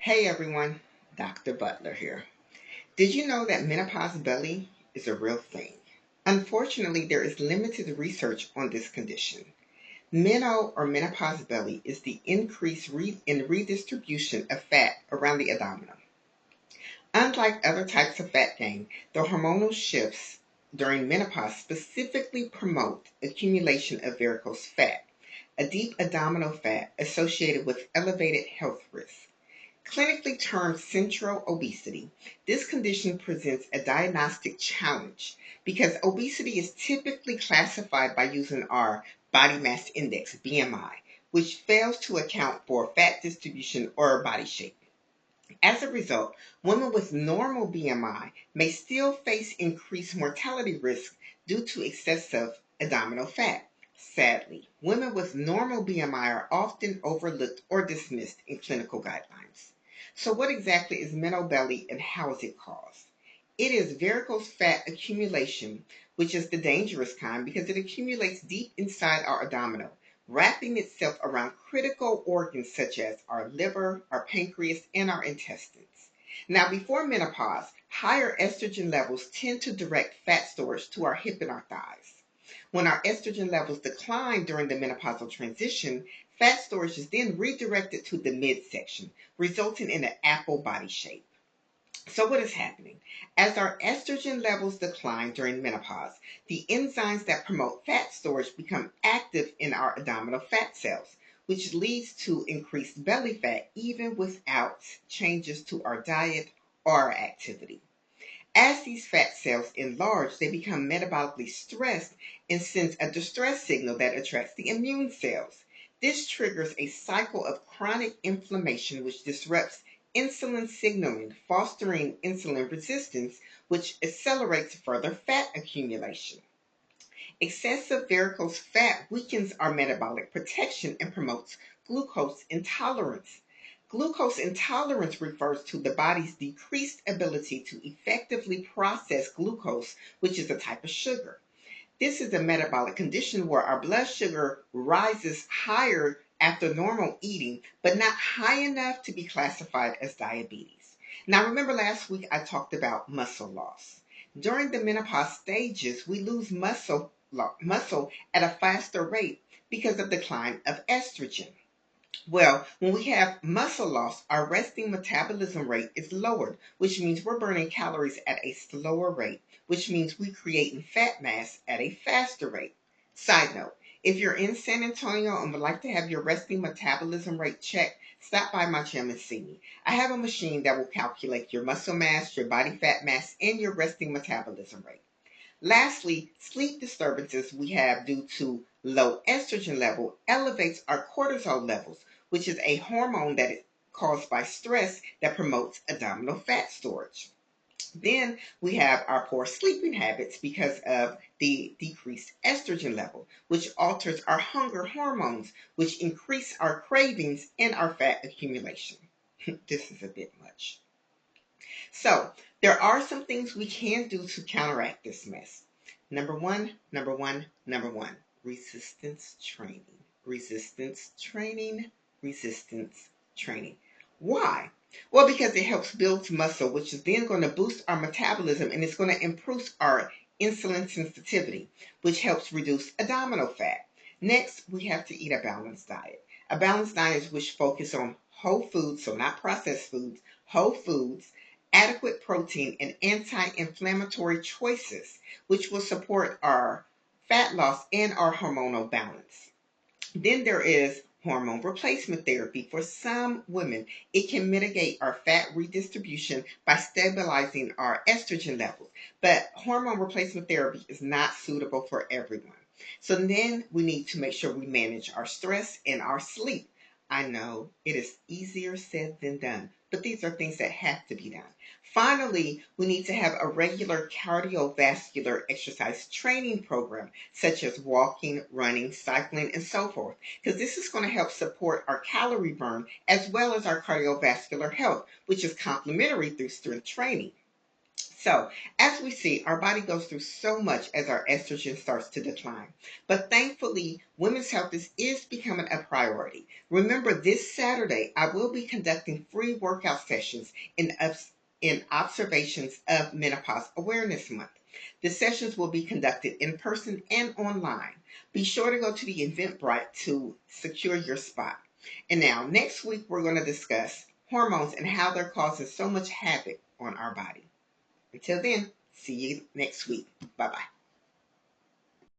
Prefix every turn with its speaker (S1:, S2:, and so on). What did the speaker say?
S1: Hey everyone, Dr. Butler here. Did you know that menopause belly is a real thing? Unfortunately, there is limited research on this condition. Meno or menopause belly is the increase in redistribution of fat around the abdomen. Unlike other types of fat gain, the hormonal shifts during menopause specifically promote accumulation of varicose fat, a deep abdominal fat associated with elevated health risks. Clinically termed central obesity, this condition presents a diagnostic challenge because obesity is typically classified by using our body mass index, BMI, which fails to account for fat distribution or body shape. As a result, women with normal BMI may still face increased mortality risk due to excessive abdominal fat. Sadly, women with normal BMI are often overlooked or dismissed in clinical guidelines. So what exactly is menopause belly and how is it caused? It is varicose fat accumulation, which is the dangerous kind because it accumulates deep inside our abdominal, wrapping itself around critical organs such as our liver, our pancreas, and our intestines. Now, before menopause, higher estrogen levels tend to direct fat storage to our hip and our thighs. When our estrogen levels decline during the menopausal transition, fat storage is then redirected to the midsection, resulting in an apple body shape. So what is happening? As our estrogen levels decline during menopause, the enzymes that promote fat storage become active in our abdominal fat cells, which leads to increased belly fat even without changes to our diet or our activity. As these fat cells enlarge, they become metabolically stressed and sends a distress signal that attracts the immune cells. This triggers a cycle of chronic inflammation which disrupts insulin signaling, fostering insulin resistance, which accelerates further fat accumulation. Excessive varicose fat weakens our metabolic protection and promotes glucose intolerance. Glucose intolerance refers to the body's decreased ability to effectively process glucose, which is a type of sugar. This is a metabolic condition where our blood sugar rises higher after normal eating, but not high enough to be classified as diabetes. Now, remember last week I talked about muscle loss. During the menopause stages, we lose muscle at a faster rate because of decline of estrogen. Well, when we have muscle loss, our resting metabolism rate is lowered, which means we're burning calories at a slower rate, which means we're creating fat mass at a faster rate. Side note, if you're in San Antonio and would like to have your resting metabolism rate checked, stop by my gym and see me. I have a machine that will calculate your muscle mass, your body fat mass, and your resting metabolism rate. Lastly, sleep disturbances we have due to low estrogen level elevates our cortisol levels, which is a hormone that is caused by stress that promotes abdominal fat storage. Then we have our poor sleeping habits because of the decreased estrogen level, which alters our hunger hormones, which increase our cravings and our fat accumulation. This is a bit much. So there are some things we can do to counteract this mess. Number one, resistance training. Resistance training, resistance training. Why? Well, because it helps build muscle, which is then going to boost our metabolism and it's going to improve our insulin sensitivity, which helps reduce abdominal fat. Next, we have to eat a balanced diet. A balanced diet is which focus on whole foods, so not processed foods, whole foods, adequate protein, and anti-inflammatory choices, which will support our fat loss and our hormonal balance. Then there is hormone replacement therapy. For some women, it can mitigate our fat redistribution by stabilizing our estrogen levels. But hormone replacement therapy is not suitable for everyone. So then we need to make sure we manage our stress and our sleep. I know it is easier said than done, but these are things that have to be done. Finally, we need to have a regular cardiovascular exercise training program, such as walking, running, cycling, and so forth, because this is going to help support our calorie burn as well as our cardiovascular health, which is complementary through strength training. So, as we see, our body goes through so much as our estrogen starts to decline. But thankfully, women's health is becoming a priority. Remember, this Saturday, I will be conducting free workout sessions in observations of Menopause Awareness Month. The sessions will be conducted in person and online. Be sure to go to the Eventbrite to secure your spot. And now, next week, we're going to discuss hormones and how they're causing so much havoc on our body. Until then, see you next week. Bye bye.